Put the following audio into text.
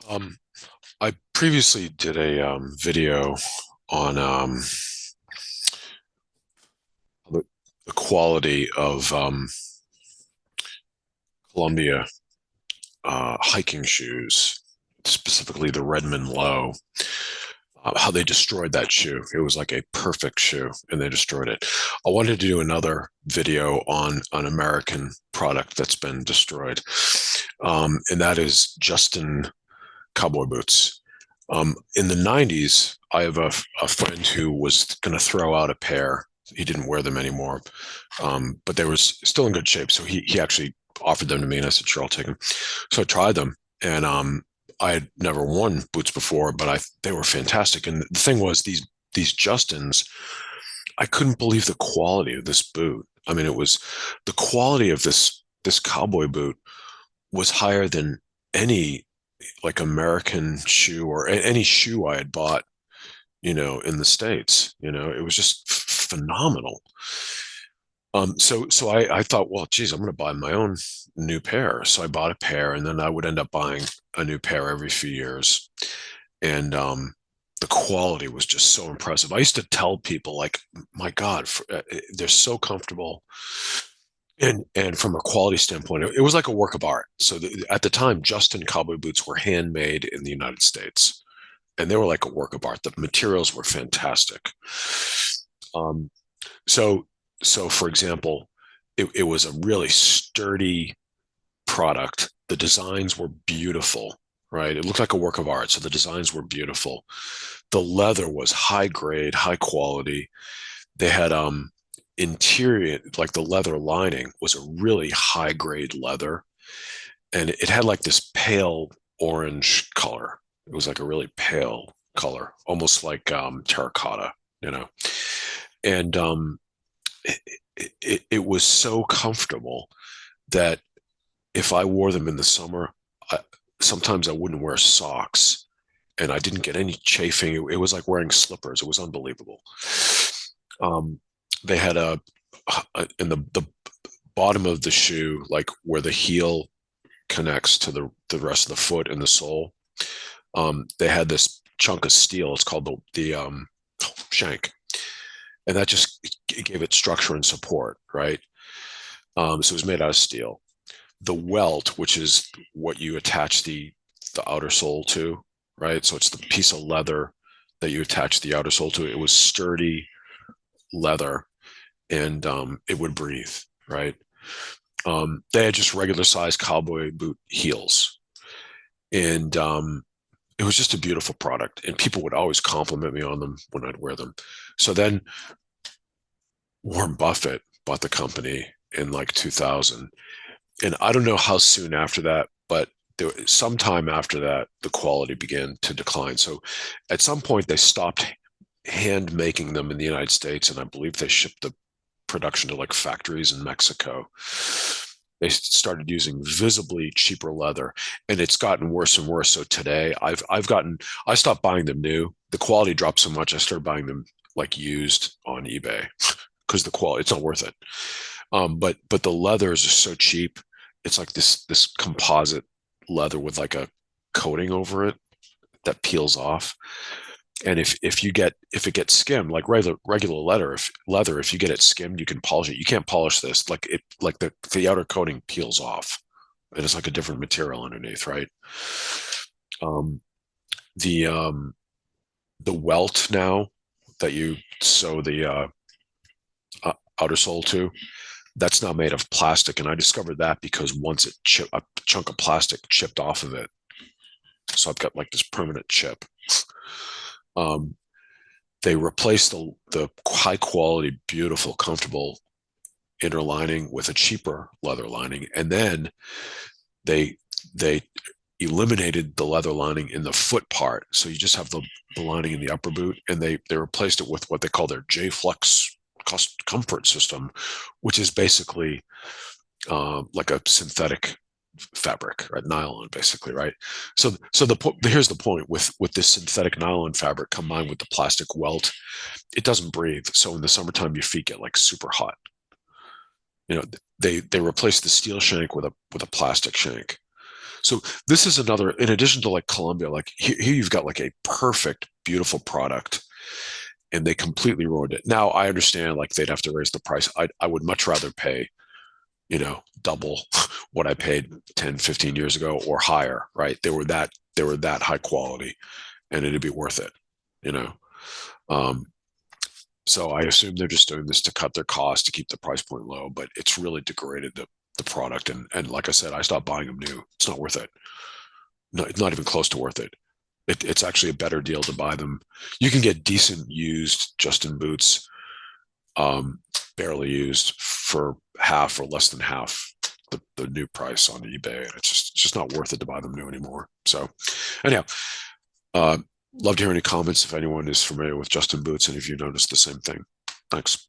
Um, I previously did a video on the quality of Columbia hiking shoes, specifically the Redmond Low, how they destroyed that shoe. It was like a perfect shoe, and they destroyed it. I wanted to do another video on an American product that's been destroyed, and that is Justin Cowboy Boots. In the 90s, I have a friend who was going to throw out a pair. He didn't wear them anymore, but they were still in good shape. So he actually offered them to me, and I said, sure, I'll take them. So I tried them, and I had never worn boots before, but they were fantastic. And the thing was, these Justins, I couldn't believe the quality of this boot. I mean, it was the quality of this cowboy boot was higher than any like American shoe or any shoe I had bought, in the States. It was just phenomenal. So I thought, well, geez, I'm going to buy my own new pair. So I bought a pair, and then I would end up buying a new pair every few years. And the quality was just so impressive. I used to tell people, like, my God, they're so comfortable. And from a quality standpoint, it was like a work of art. So at the time, Justin Cowboy Boots were handmade in the United States, and they were like a work of art. The materials were fantastic. Um, so, so for example, it was a really sturdy product. The designs were beautiful, right? It looked like a work of art. So the designs were beautiful. The leather was high grade, high quality. They had interior, like the leather lining was a really high grade leather, and it had like this pale orange color. It was like a really pale color, almost like terracotta, you know. And it was so comfortable that if I wore them in the summer, I, sometimes I wouldn't wear socks, and I didn't get any chafing. It was like wearing slippers. It was unbelievable. Um, they had in the bottom of the shoe, like where the heel connects to the rest of the foot and the sole. They had this chunk of steel. It's called the shank, and that just it gave it structure and support, right? So it was made out of steel. The welt, which is what you attach the outer sole to, right? So it's the piece of leather that you attach the outer sole to. It was sturdy leather, and it would breathe, right? They had just regular size cowboy boot heels, and it was just a beautiful product. And people would always compliment me on them when I'd wear them. So then Warren Buffett bought the company in like 2000, and I don't know how soon after that, but sometime after that, the quality began to decline. So at some point, they stopped hand making them in the United States, and I believe they shipped the production to like factories in Mexico. They started using visibly cheaper leather, and it's gotten worse and worse. So today, I stopped buying them new. The quality dropped so much, I started buying them like used on eBay because the quality, it's not worth it. But the leathers are so cheap. It's like this composite leather with like a coating over it that peels off. And if it gets skimmed, like regular leather, if you get it skimmed, you can polish it. You can't polish this. Like the outer coating peels off, and it's like a different material underneath, right? Um, the the welt now that you sew the outer sole to, that's now made of plastic, and I discovered that because once a chunk of plastic chipped off of it, so I've got like this permanent chip. Um, they replaced the high quality, beautiful, comfortable inner lining with a cheaper leather lining, and then they eliminated the leather lining in the foot part, so you just have the lining in the upper boot, and they replaced it with what they call their J Flex comfort system, which is basically like a synthetic fabric, right? Nylon, basically, right? So here's the point with this synthetic nylon fabric combined with the plastic welt, it doesn't breathe. So in the summertime, your feet get like super hot. You know, they replaced the steel shank with a plastic shank. So this is another, in addition to like Columbia, like here you've got like a perfect, beautiful product and they completely ruined it. Now I understand like they'd have to raise the price. I would much rather pay, double what I paid 10, 15 years ago or higher, right? They were that high quality and it'd be worth it, you know. Um, so I assume they're just doing this to cut their costs to keep the price point low, but it's really degraded the product. And like I said, I stopped buying them new. It's not worth it. No, it's not even close to worth it. It's actually a better deal to buy them. You can get decent used Justin boots, um, barely used for half or less than half the new price on eBay, and it's just not worth it to buy them new anymore. So, anyhow, uh, love to hear any comments if anyone is familiar with Justin boots and if you noticed the same thing. Thanks.